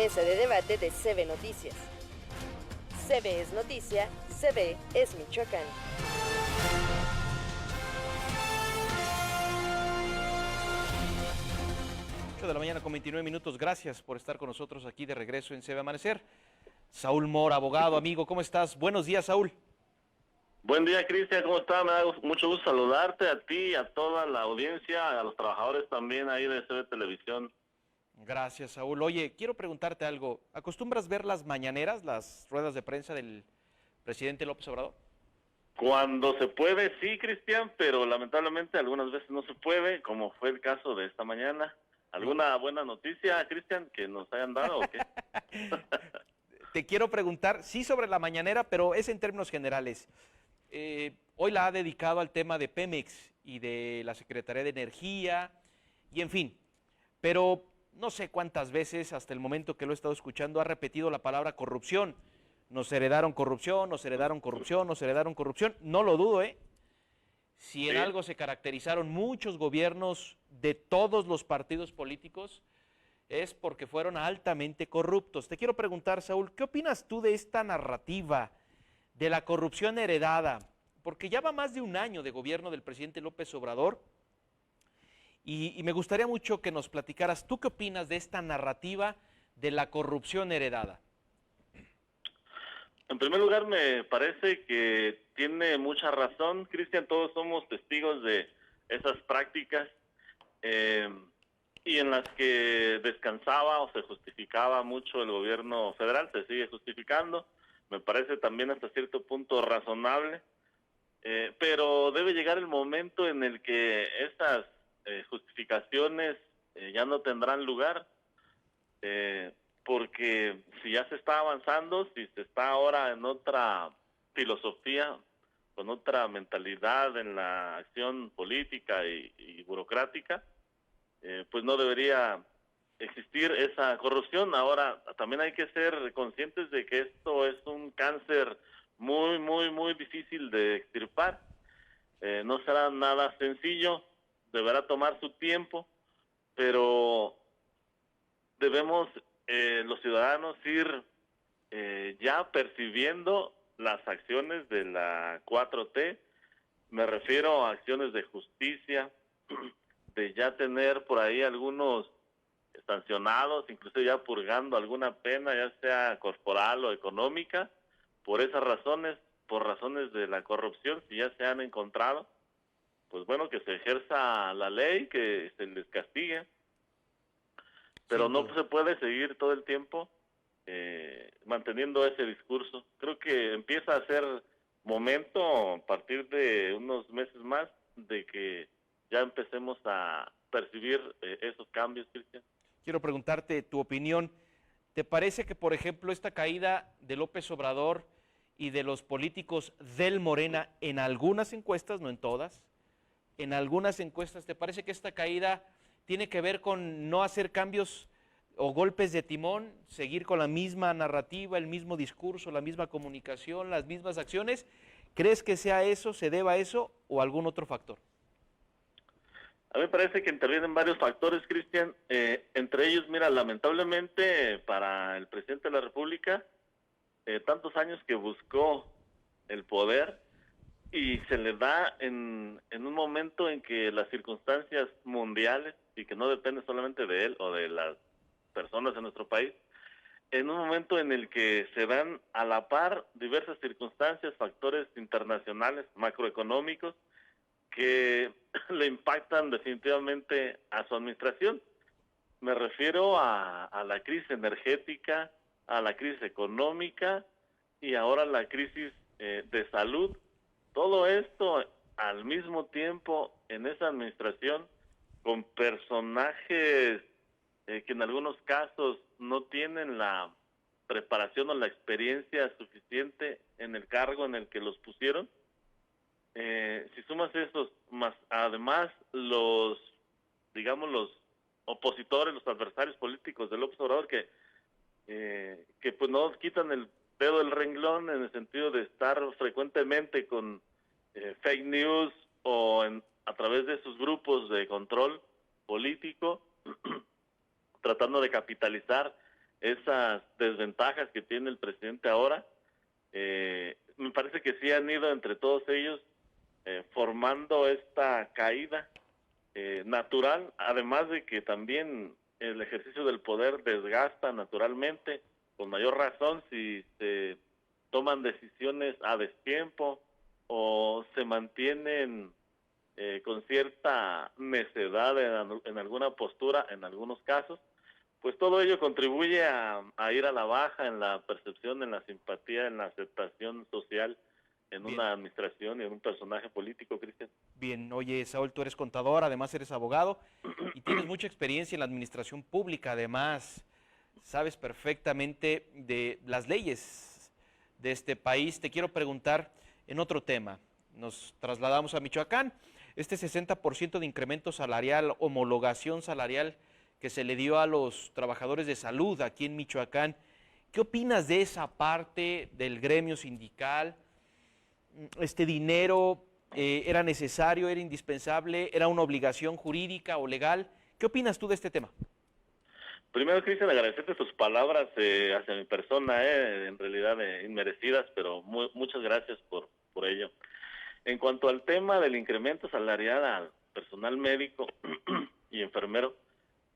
Mesa de debate de CB Noticias. CB es noticia, CB es Michoacán. 8 de la mañana con 29 minutos. Gracias por estar con nosotros aquí de regreso en CB Amanecer. Saúl Mora, abogado, amigo, ¿cómo estás? Buenos días, Saúl. Buen día, Cristian, ¿cómo estás? Me da mucho gusto saludarte a ti, a toda la audiencia, a los trabajadores también ahí de CB Televisión. Gracias, Saúl. Oye, quiero preguntarte algo. ¿Acostumbras ver las mañaneras, las ruedas de prensa del presidente López Obrador? Cuando se puede, sí, Cristian, pero lamentablemente algunas veces no se puede, como fue el caso de esta mañana. ¿Alguna buena noticia, Cristian, que nos hayan dado o qué? Te quiero preguntar, sí, sobre la mañanera, pero es en términos generales. Hoy la ha dedicado al tema de Pemex y de la Secretaría de Energía, y en fin, pero no sé cuántas veces hasta el momento que lo he estado escuchando ha repetido la palabra corrupción. Nos heredaron corrupción, nos heredaron corrupción, nos heredaron corrupción. No lo dudo, ¿eh? Si en Sí. algo se caracterizaron muchos gobiernos de todos los partidos políticos, es porque fueron altamente corruptos. Te quiero preguntar, Saúl, ¿qué opinas tú de esta narrativa de la corrupción heredada? Porque ya va más de un año de gobierno del presidente López Obrador y me gustaría mucho que nos platicaras, ¿tú qué opinas de esta narrativa de la corrupción heredada? En primer lugar, me parece que tiene mucha razón, Cristian, todos somos testigos de esas prácticas y en las que descansaba o se justificaba mucho el gobierno federal, se sigue justificando, me parece también hasta cierto punto razonable, pero debe llegar el momento en el que estas justificaciones ya no tendrán lugar, porque si ya se está avanzando, si se está ahora en otra filosofía, con otra mentalidad en la acción política y burocrática, pues no debería existir esa corrupción. Ahora, también hay que ser conscientes de que esto es un cáncer muy, muy, muy difícil de extirpar. No será nada sencillo, deberá tomar su tiempo, pero debemos los ciudadanos ir ya percibiendo las acciones de la 4T. Me refiero a acciones de justicia, de ya tener por ahí algunos sancionados, incluso ya purgando alguna pena, ya sea corporal o económica, por esas razones, por razones de la corrupción, si ya se han encontrado, pues bueno, que se ejerza la ley, que se les castigue, pero Sin no duda. se puede seguir todo el tiempo manteniendo ese discurso. Creo que empieza a ser momento, a partir de unos meses más, de que ya empecemos a percibir esos cambios, Cristian. Quiero preguntarte tu opinión. ¿Te parece que, por ejemplo, esta caída de López Obrador y de los políticos del Morena en algunas encuestas, no en todas, en algunas encuestas, ¿te parece que esta caída tiene que ver con no hacer cambios o golpes de timón, seguir con la misma narrativa, el mismo discurso, la misma comunicación, las mismas acciones? ¿Crees que sea eso, se deba a eso o algún otro factor? A mí me parece que intervienen varios factores, Cristian. Entre ellos, mira, lamentablemente para el presidente de la República, tantos años que buscó el poder y se le da en un momento en que las circunstancias mundiales, y que no depende solamente de él o de las personas en nuestro país, en un momento en el que se dan a la par diversas circunstancias, factores internacionales, macroeconómicos, que le impactan definitivamente a su administración. Me refiero a la crisis energética, a la crisis económica y ahora la crisis de salud. Todo esto al mismo tiempo en esa administración, con personajes que en algunos casos no tienen la preparación o la experiencia suficiente en el cargo en el que los pusieron. Si sumas esos, más además los, digamos, los opositores, los adversarios políticos de López Obrador, que pues no quitan el dedo del renglón en el sentido de estar frecuentemente con fake news o a través de sus grupos de control político, tratando de capitalizar esas desventajas que tiene el presidente ahora. Me parece que sí han ido entre todos ellos formando esta caída natural, además de que también el ejercicio del poder desgasta naturalmente, con mayor razón si se toman decisiones a destiempo o se mantienen con cierta necedad en alguna postura, en algunos casos. Pues todo ello contribuye a ir a la baja en la percepción, en la simpatía, en la aceptación social en Bien. una administración y en un personaje político, Cristian. Bien, oye, Saúl, tú eres contador, además eres abogado y tienes mucha experiencia en la administración pública, además sabes perfectamente de las leyes de este país. Te quiero preguntar en otro tema. Nos trasladamos a Michoacán. Este 60% de incremento salarial, homologación salarial que se le dio a los trabajadores de salud aquí en Michoacán, ¿qué opinas de esa parte del gremio sindical? ¿Este dinero era necesario, era indispensable, era una obligación jurídica o legal? ¿Qué opinas tú de este tema? Primero, Cristian, agradecerte tus palabras hacia mi persona, en realidad inmerecidas, pero muchas gracias por ello. En cuanto al tema del incremento salarial al personal médico y enfermero,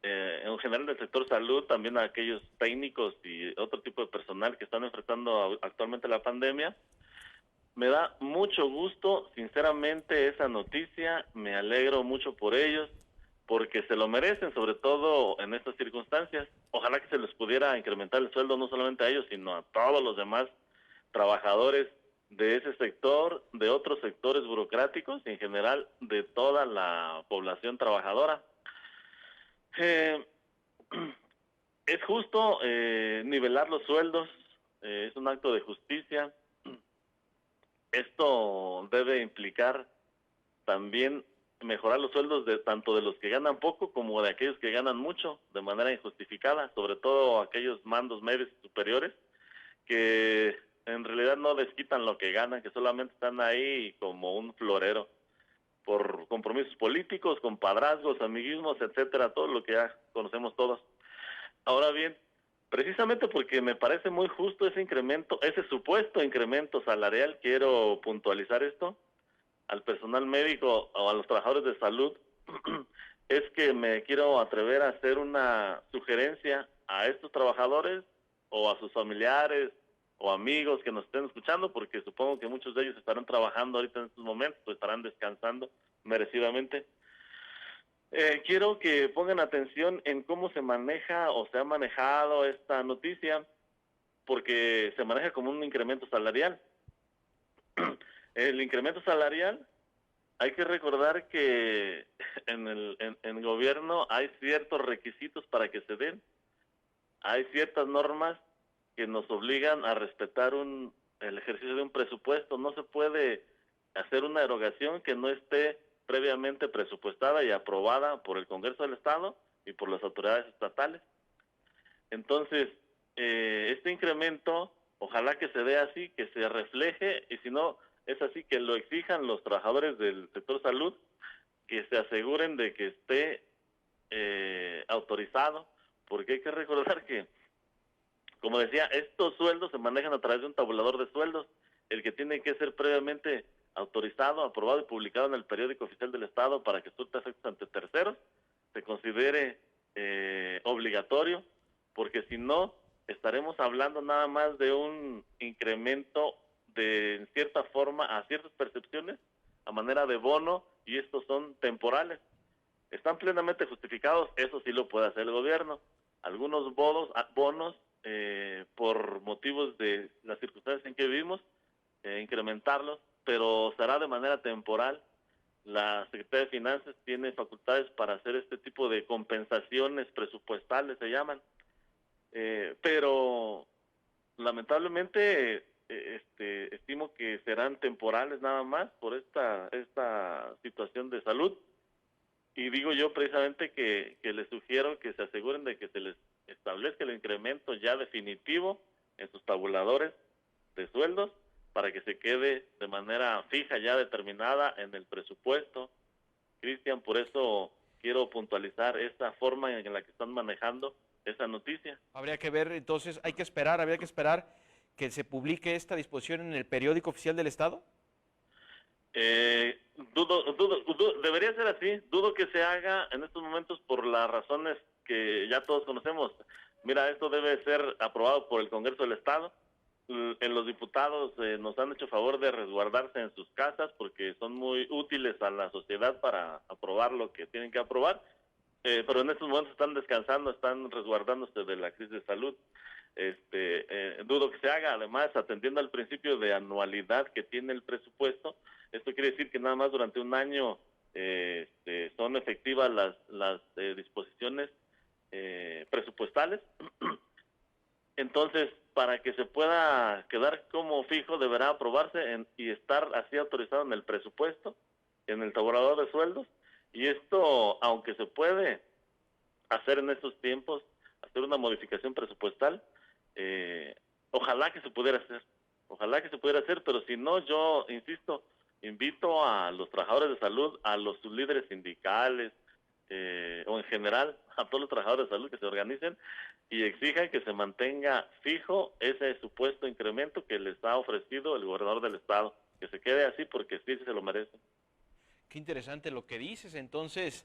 en general del sector salud, también a aquellos técnicos y otro tipo de personal que están enfrentando actualmente la pandemia, me da mucho gusto, sinceramente, esa noticia, me alegro mucho por ellos, porque se lo merecen, sobre todo en estas circunstancias. Ojalá que se les pudiera incrementar el sueldo no solamente a ellos, sino a todos los demás trabajadores de ese sector, de otros sectores burocráticos y en general de toda la población trabajadora. Es justo nivelar los sueldos, es un acto de justicia. Esto debe implicar también mejorar los sueldos de tanto de los que ganan poco como de aquellos que ganan mucho de manera injustificada, sobre todo aquellos mandos medios y superiores que en realidad no desquitan lo que ganan, que solamente están ahí como un florero por compromisos políticos, compadrazgos, amiguismos, etcétera, todo lo que ya conocemos todos. Ahora bien, precisamente porque me parece muy justo ese incremento, ese supuesto incremento salarial, quiero puntualizar esto, al personal médico o a los trabajadores de salud, es que me quiero atrever a hacer una sugerencia a estos trabajadores o a sus familiares o amigos que nos estén escuchando, porque supongo que muchos de ellos estarán trabajando ahorita en estos momentos, o estarán descansando merecidamente. Quiero que pongan atención en cómo se maneja o se ha manejado esta noticia, porque se maneja como un incremento salarial. El incremento salarial, hay que recordar que en el gobierno hay ciertos requisitos para que se den, hay ciertas normas que nos obligan a respetar el ejercicio de un presupuesto. No se puede hacer una erogación que no esté previamente presupuestada y aprobada por el Congreso del Estado y por las autoridades estatales. Entonces, este incremento, ojalá que se dé así, que se refleje, y si no es así, que lo exijan los trabajadores del sector salud, que se aseguren de que esté autorizado, porque hay que recordar que, como decía, estos sueldos se manejan a través de un tabulador de sueldos, el que tiene que ser previamente autorizado, aprobado y publicado en el periódico oficial del Estado para que surta efectos ante terceros, se considere obligatorio, porque si no, estaremos hablando nada más de un incremento de, en cierta forma, a ciertas percepciones, a manera de bono, y estos son temporales. Están plenamente justificados, eso sí lo puede hacer el gobierno. Algunos bonos por motivos de las circunstancias en que vivimos, incrementarlos, pero será de manera temporal. La Secretaría de Finanzas tiene facultades para hacer este tipo de compensaciones presupuestales, se llaman, pero lamentablemente estimo que serán temporales nada más por esta situación de salud, y digo yo precisamente que les sugiero que se aseguren de que se les establezca el incremento ya definitivo en sus tabuladores de sueldos, para que se quede de manera fija, ya determinada en el presupuesto. Cristian, por eso quiero puntualizar esta forma en la que están manejando esa noticia. Habría que ver, entonces, habría que esperar que se publique esta disposición en el periódico oficial del Estado. Debería ser así. Dudo que se haga en estos momentos por las razones que ya todos conocemos. Mira, esto debe ser aprobado por el Congreso del Estado. En los diputados nos han hecho favor de resguardarse en sus casas porque son muy útiles a la sociedad para aprobar lo que tienen que aprobar, pero en estos momentos están descansando, están resguardándose de la crisis de salud. Dudo que se haga, además, atendiendo al principio de anualidad que tiene el presupuesto. Esto quiere decir que nada más durante un año son efectivas las disposiciones presupuestales. Entonces, para que se pueda quedar como fijo, deberá aprobarse y estar así autorizado en el presupuesto, en el tabulador de sueldos. Y esto, aunque se puede hacer en estos tiempos, hacer una modificación presupuestal, ojalá que se pudiera hacer, pero si no, yo insisto, invito a los trabajadores de salud, a los líderes sindicales, o en general a todos los trabajadores de salud que se organicen y exijan que se mantenga fijo ese supuesto incremento que les ha ofrecido el gobernador del estado, que se quede así porque sí se lo merecen. Qué interesante lo que dices. Entonces,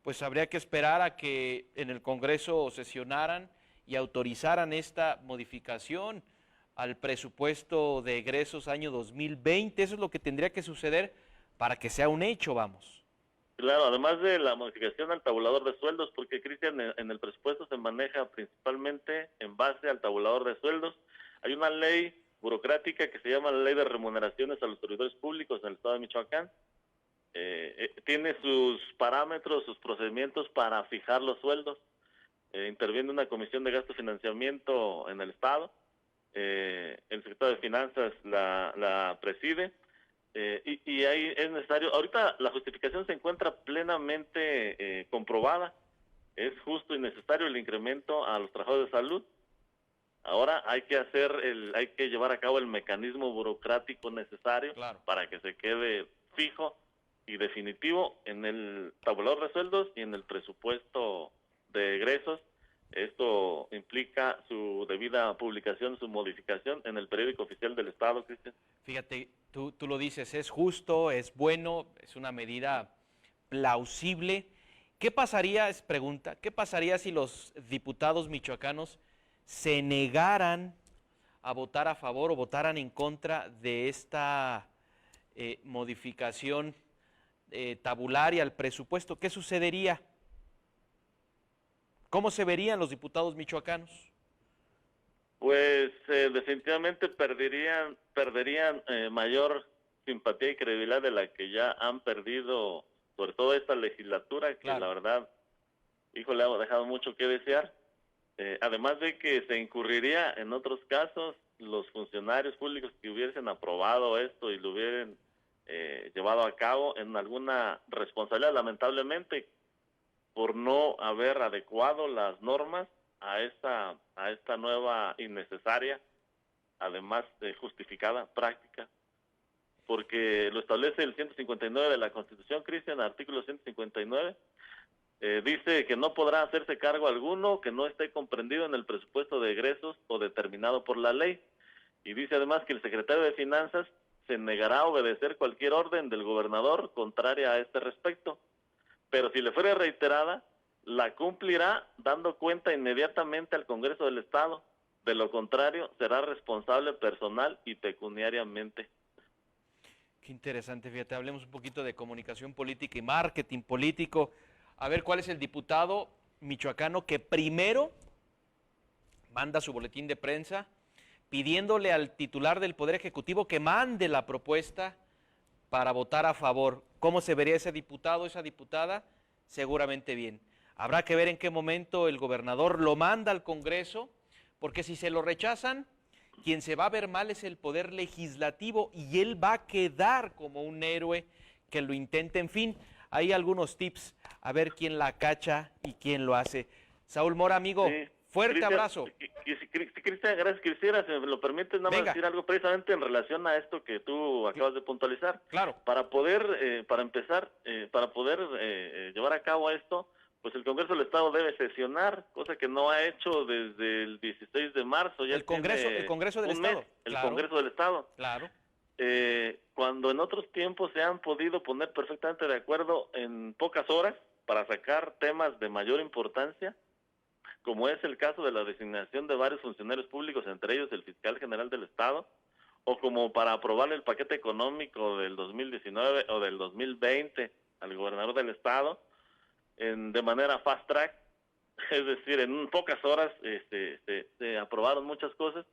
pues habría que esperar a que en el Congreso sesionaran y autorizaran esta modificación al presupuesto de egresos año 2020. Eso es lo que tendría que suceder para que sea un hecho, vamos. Claro, además de la modificación al tabulador de sueldos, porque Cristian, en el presupuesto se maneja principalmente en base al tabulador de sueldos. Hay una ley burocrática que se llama la Ley de Remuneraciones a los Servidores Públicos en el estado de Michoacán. Tiene sus parámetros, sus procedimientos para fijar los sueldos. Interviene una comisión de gasto y financiamiento en el estado. El secretario de Finanzas la preside. Y ahí es necesario, ahorita la justificación se encuentra plenamente comprobada, es justo y necesario el incremento a los trabajadores de salud. Ahora hay que llevar a cabo el mecanismo burocrático necesario, claro, para que se quede fijo y definitivo en el tabulador de sueldos y en el presupuesto de egresos. Esto implica su debida publicación, su modificación en el periódico oficial del Estado, Cristian. Fíjate, tú lo dices, es justo, es bueno, es una medida plausible. ¿Qué pasaría, qué pasaría si los diputados michoacanos se negaran a votar a favor o votaran en contra de esta modificación tabularia al presupuesto? ¿Qué sucedería? ¿Cómo se verían los diputados michoacanos? Pues definitivamente perderían mayor simpatía y credibilidad de la que ya han perdido, sobre todo esta legislatura, que claro, la verdad, híjole, ha dejado mucho que desear. Además de que se incurriría en otros casos los funcionarios públicos que hubiesen aprobado esto y lo hubieran llevado a cabo en alguna responsabilidad, lamentablemente, por no haber adecuado las normas a esta nueva innecesaria, además justificada, práctica, porque lo establece el 159 de la Constitución, Cristian, artículo 159, dice que no podrá hacerse cargo alguno que no esté comprendido en el presupuesto de egresos o determinado por la ley, y dice además que el secretario de Finanzas se negará a obedecer cualquier orden del gobernador contraria a este respecto, pero si le fuera reiterada, la cumplirá dando cuenta inmediatamente al Congreso del Estado. De lo contrario, será responsable personal y pecuniariamente. Qué interesante, fíjate, hablemos un poquito de comunicación política y marketing político. A ver, ¿cuál es el diputado michoacano que primero manda su boletín de prensa pidiéndole al titular del Poder Ejecutivo que mande la propuesta para votar a favor? ¿Cómo se vería ese diputado, esa diputada? Seguramente bien. Habrá que ver en qué momento el gobernador lo manda al Congreso, porque si se lo rechazan, quien se va a ver mal es el Poder Legislativo y él va a quedar como un héroe que lo intente. En fin, hay algunos tips, a ver quién la cacha y quién lo hace. Saúl Mora, amigo, sí, fuerte Cristian, abrazo. Cristian, gracias. Quisiera, si me lo permites, nada más decir algo precisamente en relación a esto que tú acabas de puntualizar. Claro. Para poder, para empezar, para poder llevar a cabo esto, pues el Congreso del Estado debe sesionar, cosa que no ha hecho desde el 16 de marzo. Ya el Congreso del Estado. El Claro, Congreso del Estado. claro. Cuando en otros tiempos se han podido poner perfectamente de acuerdo en pocas horas para sacar temas de mayor importancia, como es el caso de la designación de varios funcionarios públicos, entre ellos el fiscal general del Estado, o como para aprobar el paquete económico del 2019 o del 2020 al gobernador del Estado, de manera fast track, es decir, en pocas horas se aprobaron muchas cosas.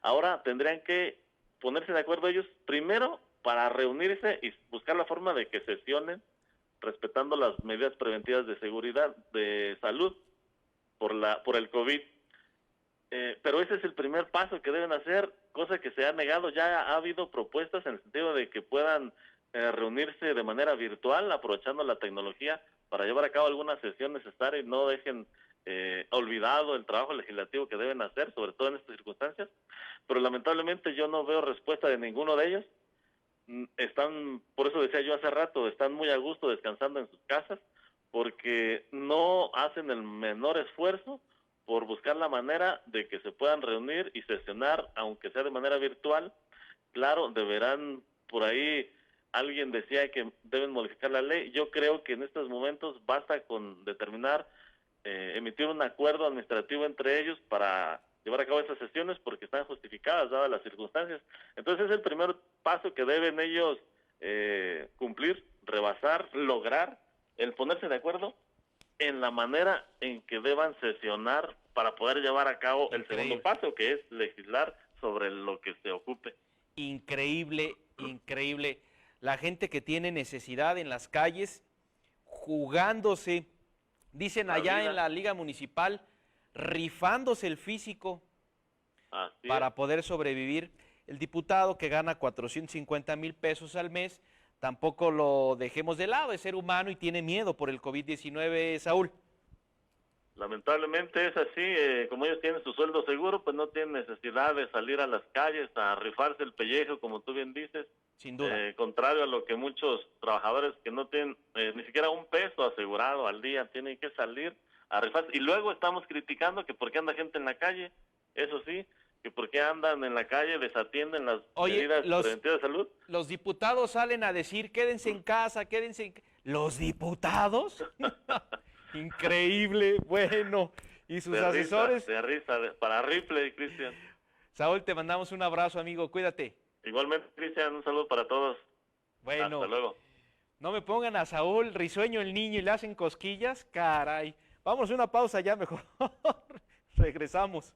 Ahora tendrían que ponerse de acuerdo ellos primero para reunirse y buscar la forma de que sesionen respetando las medidas preventivas de seguridad, de salud por el COVID. Pero ese es el primer paso que deben hacer, cosa que se ha negado. Ya ha habido propuestas en el sentido de que puedan reunirse de manera virtual, aprovechando la tecnología para llevar a cabo alguna sesión necesaria y no dejen olvidado el trabajo legislativo que deben hacer, sobre todo en estas circunstancias. Pero lamentablemente yo no veo respuesta de ninguno de ellos. Están, por eso decía yo hace rato, están muy a gusto descansando en sus casas, porque no hacen el menor esfuerzo por buscar la manera de que se puedan reunir y sesionar, aunque sea de manera virtual. Claro, deberán, por ahí alguien decía que deben modificar la ley. Yo creo que en estos momentos basta con determinar, emitir un acuerdo administrativo entre ellos para llevar a cabo esas sesiones, porque están justificadas dadas las circunstancias. Entonces es el primer paso que deben ellos cumplir, rebasar, lograr, el ponerse de acuerdo en la manera en que deban sesionar para poder llevar a cabo el segundo paso, que es legislar sobre lo que se ocupe. Increíble, increíble. La gente que tiene necesidad en las calles, jugándose, dicen allá en la Liga Municipal, rifándose el físico para poder sobrevivir. El diputado que gana 450,000 pesos al mes, tampoco lo dejemos de lado, es ser humano y tiene miedo por el COVID-19, Saúl. Lamentablemente es así, como ellos tienen su sueldo seguro, pues no tienen necesidad de salir a las calles a rifarse el pellejo, como tú bien dices. Sin duda. Contrario a lo que muchos trabajadores que no tienen ni siquiera un peso asegurado al día, tienen que salir a rifarse. Y luego estamos criticando que por qué anda gente en la calle, eso sí, que por qué andan en la calle, desatienden las medidas preventivas de salud. Los diputados salen a decir, quédense en casa, quédense en... ¿Los diputados? Increíble, bueno. Y sus asesores... De risa, para Ripley, Cristian. Saúl, te mandamos un abrazo, amigo, cuídate. Igualmente, Cristian, un saludo para todos. Bueno. Hasta luego. No me pongan a Saúl risueño el niño y le hacen cosquillas, caray. Vamos a una pausa ya mejor. Regresamos.